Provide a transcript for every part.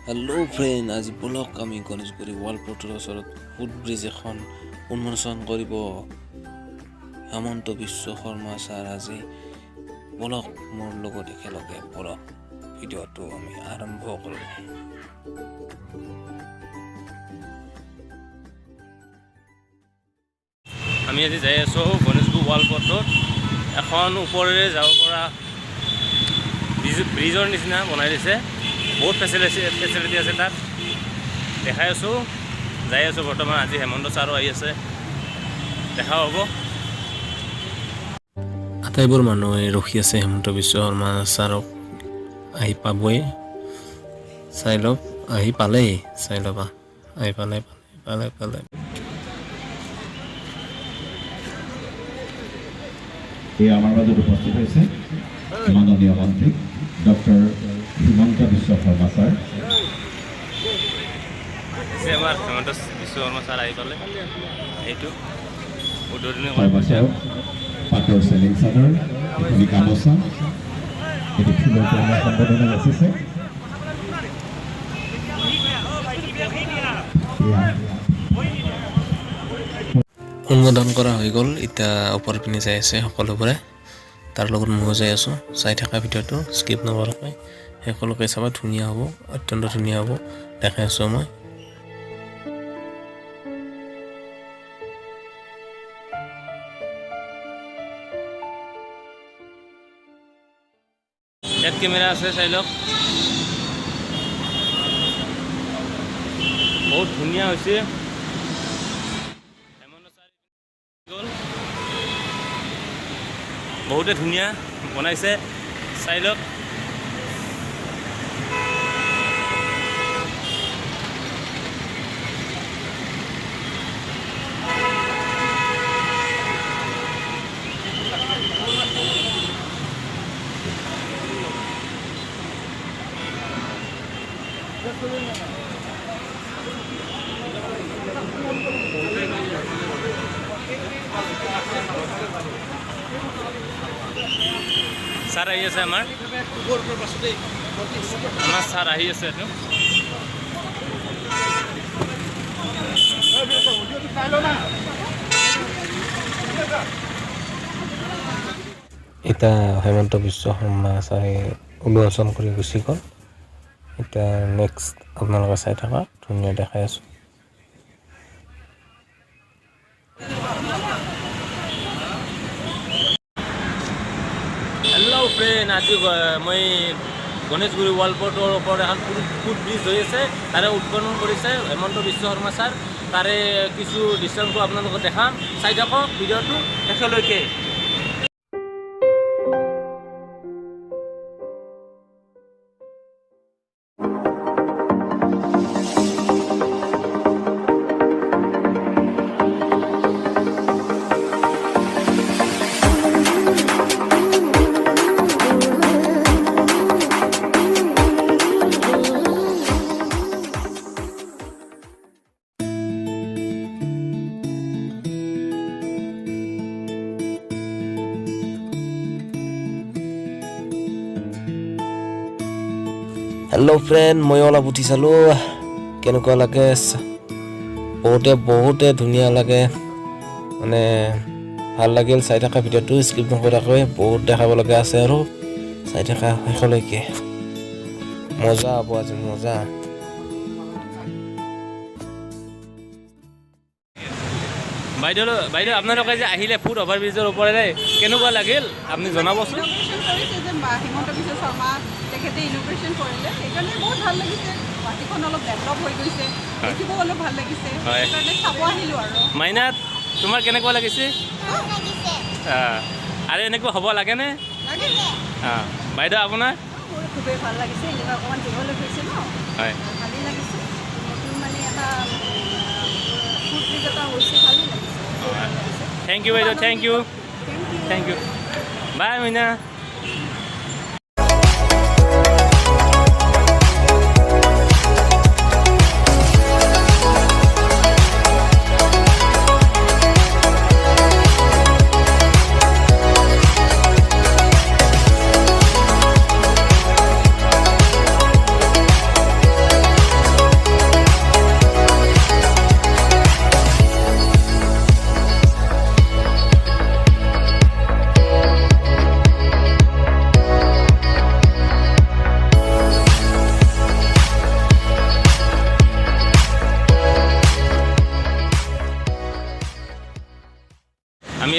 Hello' friend, আজি বলক আমি গণেশগুৰি ৱালপটৰ ওচৰত ফুটব্ৰিজ এখন উন্মোচন কৰিব হেমন্ত বিশ্ব শৰ্মা ছাৰ। আজি বলক মোৰ লগত একেলগে বলক ভিডিঅ'টো আমি আৰম্ভ কৰোঁ। আমি আজি যাই আছোঁ গণেশগুৰি ৱালপটত। এখন ওপৰেৰে যাব পৰা ব্ৰিজৰ নিচিনা বনাই দিছে। বহুত ফেচিলিটি আছে তাত, দেখাই আছোঁ। যাই আছোঁ বৰ্তমান। আজি হেমন্ত ছাৰো আহি আছে, দেখা হ'ব। আটাইবোৰ মানুহে ৰখি আছে হেমন্ত বিশ্ব শৰ্মা ছাৰক আহি পাবই। চাই লওক, আহি পালেই, চাই ল'বা, আহি পালে। আমাৰ মাজত উপস্থিত হৈছে মাননীয় মন্ত্ৰী ডক্টৰ হিমন্ত বিশ্ব শৰ্মা ছাৰ। আমাৰ হেমন্ত বিশ্ব শৰ্মা ছাৰ আহি পালে। এইটো উদ্বোধনী পাটৰ চেলিং চাদৰ, এখনি গামোচা, এটি ফুলৰ কন্যা সম্বোধনা যাচিছে। উন্মোদন কৰা হৈ গ'ল। এতিয়া ওপৰ পিনে যাই আছে সকলোবোৰে, তাৰ লগত ময়ো যাই আছোঁ। চাই থকা ভিডিঅ'টো স্কিপ নকৰাকৈ সকলোকে চাবা, ধুনীয়া হ'ব, অত্যন্ত ধুনীয়া হ'ব, দেখাই আছোঁ মই। ইয়াত কেমেৰা আছে, চাই লওক। বহুত ধুনীয়া হৈছে। বহুতে ধুনীয়া বনাইছে, চাই লওক। ছাৰ আহি আছে, আমাৰ ছাৰ আহি আছে। এতিয়া হেমন্ত বিশ্ব শৰ্মা ছাৰে উন্মোচন কৰি গুচি গ'ল। এতিয়া নেক্সট আপোনালোকে চাই থকা, ধুনীয়া দেখাই আছোঁ। হেল্ল' ফ্ৰেণ্ড, আজি মই গণেশগুৰি ৱালপটৰ ওপৰত এখন ফুটব্ৰিজ হৈ আছে, তাৰে উদ্বোধন কৰিছে হেমন্ত বিশ্ব শৰ্মা ছাৰ। তাৰে কিছু দৃশ্যাংশ আপোনালোকক দেখাম, চাই থাকক ভিডিঅ'টো শেষলৈকে। হেল্ল' ফ্ৰেণ্ড, মই অলপ উঠি চালোঁ, কেনেকুৱা লাগে। বহুতে ধুনীয়া লাগে, মানে ভাল লাগিল। চাই থকা ভিডিঅ'টো স্কিপ নকৰাকৈ, বহুত দেখাব লগা আছে আৰু চাই থকা শেষলৈকে। মজা হ'ব আজি, মজা। বাইদেউ আপোনালোকে যে আহিলে ফুট অভাৰব্ৰিজৰ ওপৰেৰে, কেনেকুৱা লাগিল আপুনি জনাবচোন। হিমন্ত বিশ্ব শৰ্মা তেখেতে ইন'ভেশ্যন কৰিলে, সেইকাৰণে বহুত ভাল লাগিছে। গুৱাহাটীখন অলপ ডেভেলপ হৈ গৈছে, দেখিব অলপ ভাল লাগিছে, সেইকাৰণে চাব আহিলোঁ আৰু। মাইনাত, তোমাৰ কেনেকুৱা লাগিছে? আৰু এনেকুৱা হ'ব লাগেনে? বাইদেউ আপোনাৰ? মোৰ খুবেই ভাল লাগিছে। এনেকুৱা অকণমান দীঘলৈ হৈছে ন, ভালেই লাগিছে। নতুন মানে এটা ফুটব্ৰিজ এটা হৈছে, ভালেই লাগিছে। থেংক ইউ বাইদেউ, থেংক ইউ। বাই মইনা।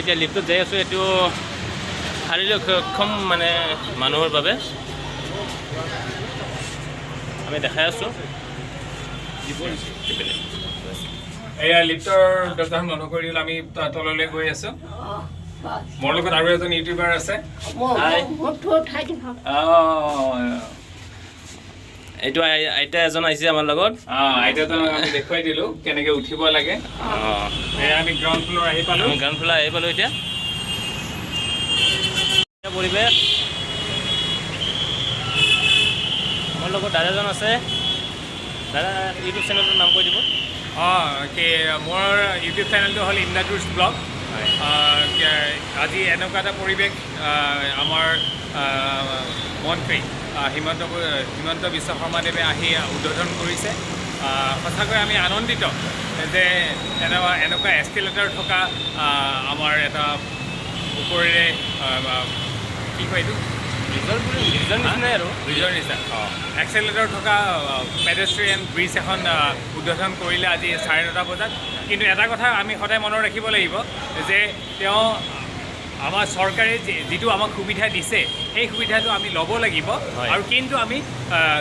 এতিয়া লিফ্টত যাই আছোঁ, এইটো শাৰীৰিক সক্ষম মানে মানুহৰ বাবে আমি দেখাই আছোঁ। এয়া লিফ্টৰ দৰ্জাখন বন্ধ কৰি দিলে আমি তললৈ গৈ আছোঁ। মোৰ লগত আৰু এজন ইউটিউবাৰ আছে। এইটো আইতা এজন আহিছে আমাৰ লগত। আইতাজনক আমি দেখুৱাই দিলোঁ কেনেকৈ উঠিব লাগে। এয়া আমি গ্ৰাউণ্ড ফ্ল'ৰ আহি পালোঁ। গ্ৰাউণ্ড ফ্ল'ৰ আহি পালোঁ এতিয়া। পৰিৱেশ আমাৰ লগত দাদাজন আছে। দাদা ইউটিউব চেনেলটোৰ নাম কৈ দিব। মোৰ ইউটিউব চেনেলটো হ'ল ইন্দাটুৰছ ব্লগ। আজি এনেকুৱা এটা পৰিৱেশ আমাৰ মন্ত্ৰী হিমন্ত বিশ্ব শৰ্মাদেৱে আহি উদ্বোধন কৰিছে। সঁচাকৈ আমি আনন্দিত যে এনেকুৱা এস্কেলেটৰ থকা আমাৰ এটা ওপৰেৰে কি কয় এইটো ব্ৰিজৰ নিচিনা এক্সেলেটৰ থকা পেডেষ্ট্ৰিয়ান ব্ৰিজ এখন উদ্বোধন কৰিলে আজি 9:30 বজাত। কিন্তু এটা কথা আমি সদায় মনত ৰাখিব লাগিব যে তেওঁ আমাৰ চৰকাৰে যিটো আমাক সুবিধা দিছে সেই সুবিধাটো আমি ল'ব লাগিব আৰু কিন্তু আমি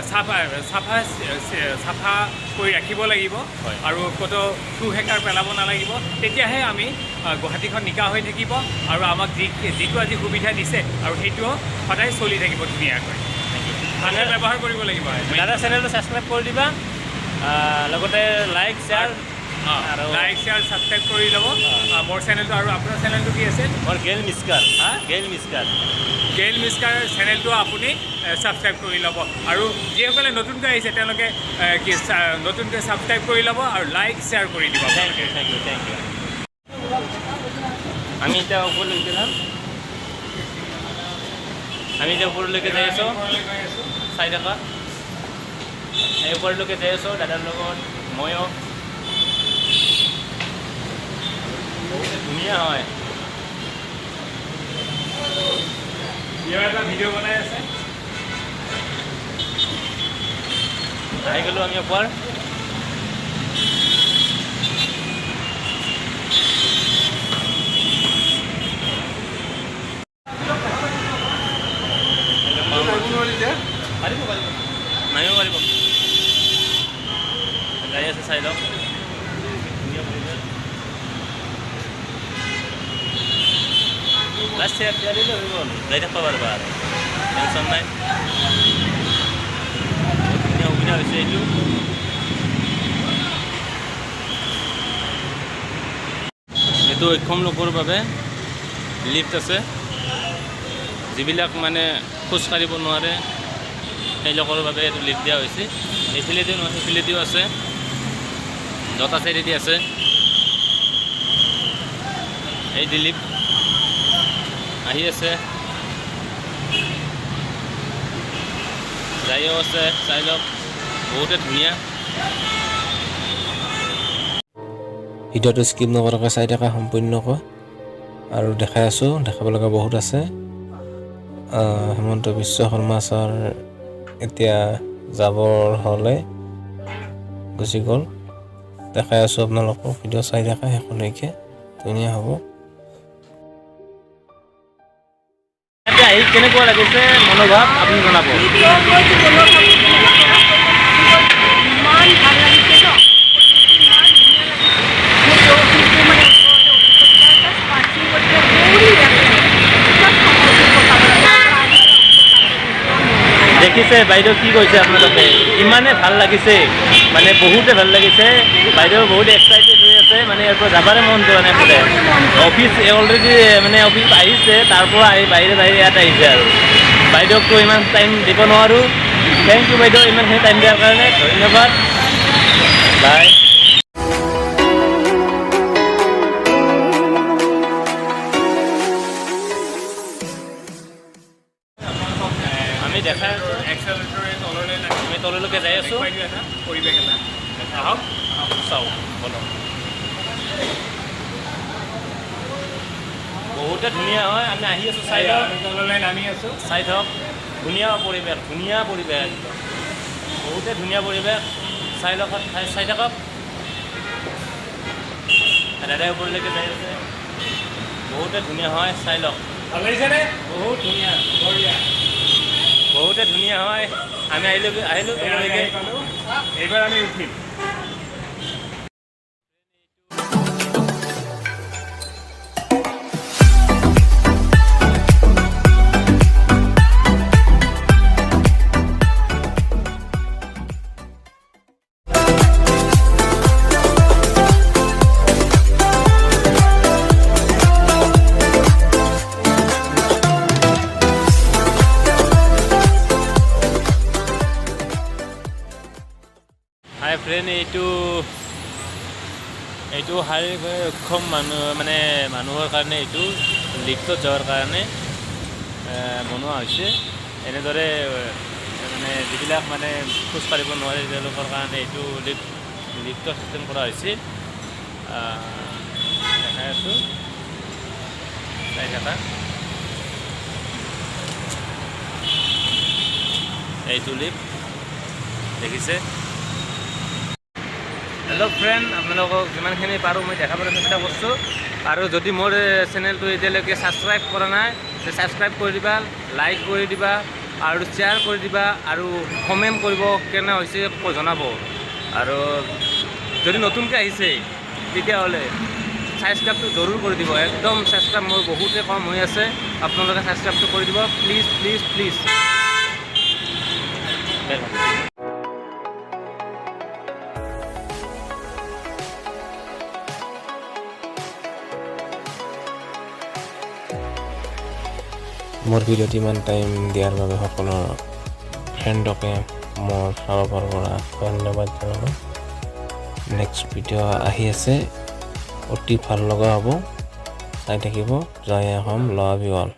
চাফা কৰি ৰাখিব লাগিব আৰু ক'তো থু-হেকাৰ পেলাব নালাগিব। তেতিয়াহে আমি গুৱাহাটীখন নিকা হৈ থাকিব আৰু আমাক যিটো আজি সুবিধা দিছে আৰু সেইটোও সদায় চলি থাকিব ধুনীয়াকৈ। ভালদৰে ব্যৱহাৰ কৰিব লাগিব। দাদা চেনেলটো ছাবস্ক্ৰাইব কৰি দিবা, লগতে লাইক শ্বেয়াৰ ছাবস্ক্ৰাইব কৰি ল'ব মোৰ চেনেলটো। আৰু আপোনাৰ চেনেলটো কি আছে? মোৰ গেইল মিস্কাৰ। গেইল মিস্কাৰ চেনেলটো আপুনি ছাবস্ক্ৰাইব কৰি ল'ব। আৰু যিসকলে নতুনকৈ আহিছে তেওঁলোকে নতুনকৈ ছাবস্ক্ৰাইব কৰি ল'ব আৰু লাইক শ্বেয়াৰ কৰি দিব। Thank you. আমি এতিয়া ওপৰলৈকে যাম। আমি এতিয়া ওপৰলৈকে যাই আছোঁ। চাই থাকা। এই ওপৰলৈকে যাই আছোঁ দাদাৰ লগত ময়ো। ধুনীয়া হয়। এটা ভিডিঅ' বনাই আছে। আহি গ'লোঁ আমি ওপৰ। নামিব পাৰিব। গাড়ী আছে চাই লওক। লাষ্ট ইয়াৰ দিলে হৈ গ'ল। যাই থাকিব পাৰিবা আৰু টেনশ্যন নাই। বহুত ধুনীয়া সুবিধা হৈছে এইটো। এইটো অক্ষম লোকৰ বাবে লিফ্ট আছে। যিবিলাক মানে খোজকাঢ়িব নোৱাৰে সেইলোকৰ বাবে এইটো লিফ্ট দিয়া হৈছে। এইফালেদিও নহয় সেইফালেদিও আছে, দুটা চাইডেদি আছে। এই দি লিফ্ট আহি আছে, যাইও আছে, চাই লওক বহুতে ধুনীয়া। ভিডিঅ'টো স্কিপ নকৰাকৈ চাই থকা সম্পূৰ্ণকৈ আৰু দেখাই আছোঁ। দেখাব লগা বহুত আছে। হিমন্ত বিশ্ব শৰ্মা ছাৰ এতিয়া যাবৰ হ'লে গুচি গ'ল। দেখাই আছোঁ আপোনালোকক। ভিডিঅ' চাই থকা শেষলৈকে, ধুনীয়া হ'ব। আহি কেনেকুৱা লাগিছে মনোভাৱ আপুনি জনাব। ইমান ভাল লাগিছে ন, দেখিছে বাইদেউ কি কৈছে আপোনালোকে, ইমানে ভাল লাগিছে মানে বহুতে ভাল লাগিছে। বাইদেউ বহুত এক্সাইটেড হৈ আছে, মানে ইয়াৰ পৰা যাবাৰে মন যোৱা নাই বোলে। অফিচ অলৰেডি মানে অফিচ আহিছে, তাৰ পৰা আহি বাহিৰে ইয়াত আহিছে আৰু বাইদেউকতো ইমান টাইম দিব নোৱাৰোঁ। থেংক ইউ বাইদেউ ইমানখিনি টাইম দিয়াৰ কাৰণে, ধন্যবাদ। বাই। আমি দেখাই আমি তললৈকে যাই আছোঁ। পৰিৱেশ এটা আহক চাওঁ বলক। বহুতে ধুনীয়া হয়। আমি আহি আছোঁ, চাই লওক। তললৈ নামি আছোঁ, চাই থওক। ধুনীয়া পৰিৱেশ, ধুনীয়া পৰিৱেশ একদম বহুতে ধুনীয়া পৰিৱেশ। চাই লওক, চাই থাকক। দাদাই ওপৰলৈকে যাই আছে। বহুতে ধুনীয়া হয়, চাই লওক। ভাল লাগিছেনে? বহুত ধুনীয়া, বঢ়িয়া। বহুতে ধুনীয়া হয়। আমি আহিলোঁ তললৈকে। এইবাৰ আমি উঠিম। হাই ফ্ৰেণ্ড, এইটো শাৰীৰিকভাৱে অক্ষম মানুহৰ কাৰণে এইটো লিফ্টত যোৱাৰ কাৰণে বনোৱা হৈছে। এনেদৰে মানে যিবিলাক খোজকাঢ়িব নোৱাৰে তেওঁলোকৰ কাৰণে এইটো লিফ্টৰ চিষ্টেম কৰা হৈছে। দেখাই আছোঁ, চাই থাকা। এইটো লিফ্ট দেখিছে। হেল্ল' ফ্ৰেণ্ড, আপোনালোকক যিমানখিনি পাৰোঁ মই দেখাবলৈ চেষ্টা কৰিছোঁ। আৰু যদি মোৰ চেনেলটো এতিয়ালৈকে ছাবস্ক্ৰাইব কৰা নাই, ছাবস্ক্ৰাইব কৰি দিবা, লাইক কৰি দিবা আৰু শ্বেয়াৰ কৰি দিবা আৰু কমেণ্ট কৰিব কেনে হৈছে জনাব। আৰু যদি নতুনকৈ আহিছে তেতিয়াহ'লে ছাবস্ক্ৰাইবটো জৰুৰ কৰি দিব। একদম ছাবস্ক্ৰাইব মোৰ বহুতে কম হৈ আছে, আপোনালোকে ছাবস্ক্ৰাইবটো কৰি দিব প্লিজ প্লিজ প্লিজ। মোৰ ভিডিঅ'ত ইমান টাইম দিয়াৰ বাবে সকলো ফ্ৰেণ্ডকে মোৰ ফালৰ পৰা ধন্যবাদ জনালোঁ। নেক্সট ভিডিঅ' আহি আছে, অতি ভাল লগা হ'ব, চাই থাকিব। জয় অসম, লাভ ইউ অল।